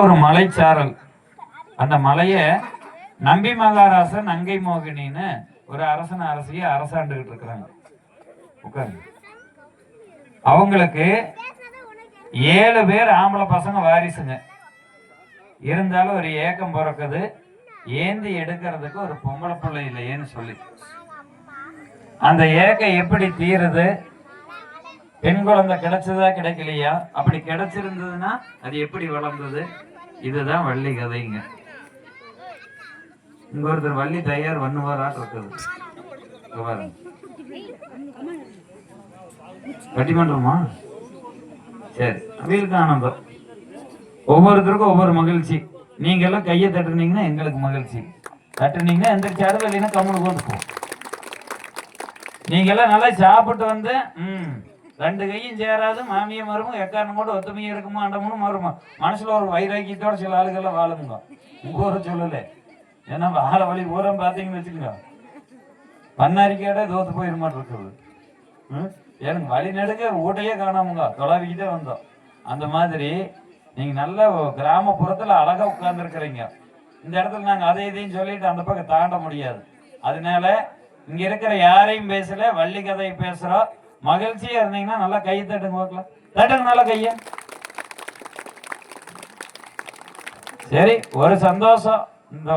ஒரு மலைச்சாரல். அந்த மலைய நம்பி மகாராசன் நங்கை மோகினின்னு ஒரு அரசன் அரசிய அரசாண்டுகிட்டு இருக்கிறாங்க. உட்காருங்க. அவங்களுக்கு 7 பேர் ஆம்பளை பசங்க வாரிசுங்க. இருந்தாலும் ஒரு ஏக்கம் பிறக்குது, ஏந்தி எடுக்கிறதுக்கு ஒரு பொம்பளை பிள்ளை இல்லையேன்னு சொல்லி. அந்த ஏக்கம் எப்படி தீருது? பெண் குழந்தை கிடைச்சதா கிடைக்கலையா? அப்படி கிடைச்சிருந்ததுன்னா அது எப்படி வளர்ந்தது? இதுதான் வள்ளி கதைங்க. இங்க ஒருத்தர் வள்ளி தயார் பண்ணுவாராட்டு இருக்குது. பட்டிமன்றமா? சரி, அவங்களுக்கு ஆனந்தம். ஒவ்வொருத்தருக்கும் ஒவ்வொரு மகிழ்ச்சி. நீங்க எல்லாம் கையை தட்டுனீங்கன்னா எங்களுக்கு மகிழ்ச்சி. தட்டுனீங்கன்னா எந்திரிச்சு அடுத்த இல்லைன்னா கம்முனு போட்டுப்போம். நீங்க எல்லாம் நல்லா சாப்பிட்டு வந்து 2 கையும் சேராது மாமியை மருமோ எக்காரணம் கூட ஒத்துமையும் இருக்குமா அண்டமும் மருமோ மனசுல ஒரு வைராக்கியத்தோட சில ஆளுகள்லாம் வாழுங்க. உங்க ஊரை சொல்லல. ஏன்னா வாழ வழி ஊரம் பார்த்தீங்கன்னு வச்சுக்கோங்க, பண்ணாரிக்கையோட தோத்து போயிருமாட்டு இருக்குது. எனக்கு வழி நடுக்க ஊட்டையே காணாமுங்க, தொலைவிக்கிட்டே வந்தோம். அந்த மாதிரி நீங்க நல்ல கிராமப்புறத்துல அழகா உட்கார்ந்துருக்கிறீங்க. இந்த இடத்துல நாங்க அதை இதையும் சொல்லிட்டு அந்த பக்கம் தாண்ட முடியாது. அதனால இங்க இருக்கிற யாரையும் பேசல, வள்ளி கதையை பேசுறோம். மகிழ்ச்சியா இருந்தீங்கன்னா நல்லா கையை தட்டுங்க பார்க்கலாம். தட்டுங்க நல்லா கைய. சரி, ஒரு சந்தோஷம். இந்த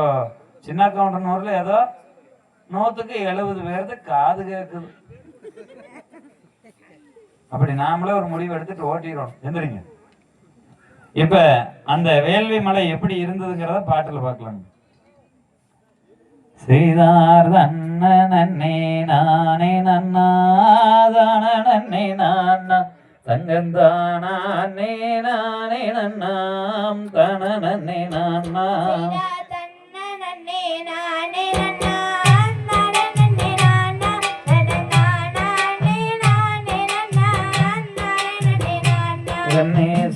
சின்ன கவுண்டனூர்ல ஏதோ 100க்கு 70 பேருக்கு காது கேட்குது. அப்படி நாமளே ஒரு முடிவு எடுத்துட்டு ஓட்டிடுறோம். எந்திரிங்க. இப்ப அந்த வேள்வி மலை எப்படி இருந்ததுங்கிறத பாட்டுல பார்க்கலாம். செய்தார் தன்ன நன்னே நானே நன்னாதான நன்னே நானா தங்கந்தானே நானே நன்னாம் தன நன்னே நானா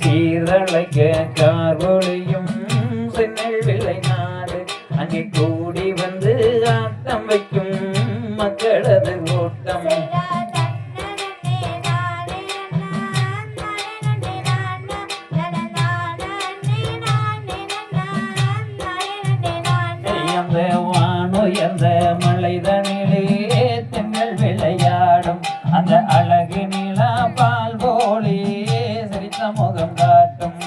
சீரழைக்க கார்வொழியும் சென்னல் விளை நாடு அங்கே கூடி வந்து ஆட்டம் வைக்கும் மக்களது ஓட்டம். அந்த வானுயர்ந்த மலைதனிலே தென்னல் விளையாடும் அந்த அழகு நிலா பால் போலே சிரித்த முகம் காட்டும்.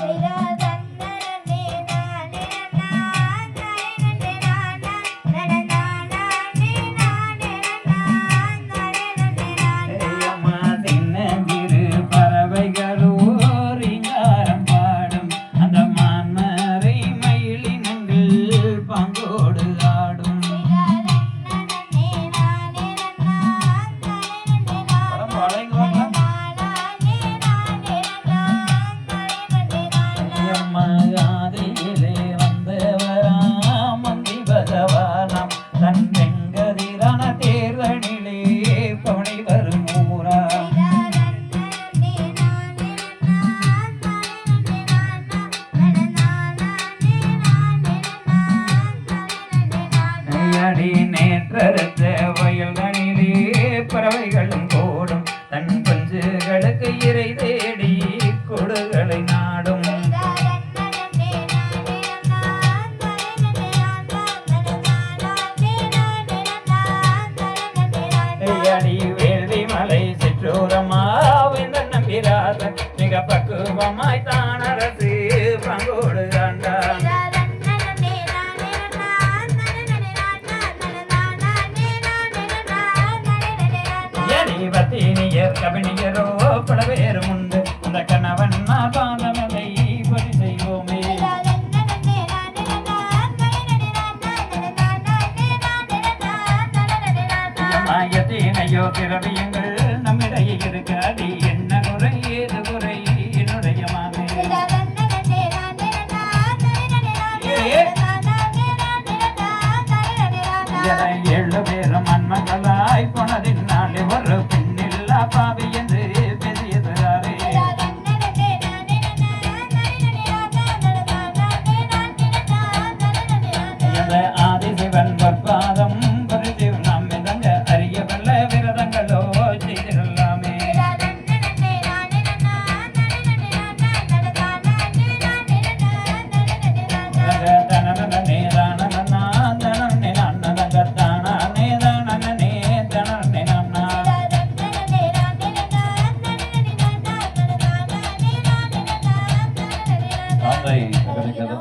நேற்றறுத்த வயல்களிலே பறவைகளும் போடும் தன் குஞ்சுகளுக்கு இறை தேடி கொடுகளை நாடும். அடி வேள்வி மலை சிற்றூரமாவின் நம்பிராசன் மிக பக்குவமாய் தான் அரசு பங்கோடு ஆண்டான். பத்தினியர் கபினியரோ பலவேறும் உண்டு அந்த கணவன் பாதமலை பணி செய்வோமே. எத்தனையோ திரவியங்கள் நம்மிடையே இருக்க அடி என்ன குறை ஏது குறை என்னுடைய மாமே. 7 பேரும் மன்மகளாய் போனதினாலே ஒரு பெண்ணில்லா பாவி என்று பேசியதாரே. ஆதிசிவன் பொற்பாதம் பரிசு நம்மிதங்க அறிய வல்ல விரதங்களோ தாய் கிடைக்காத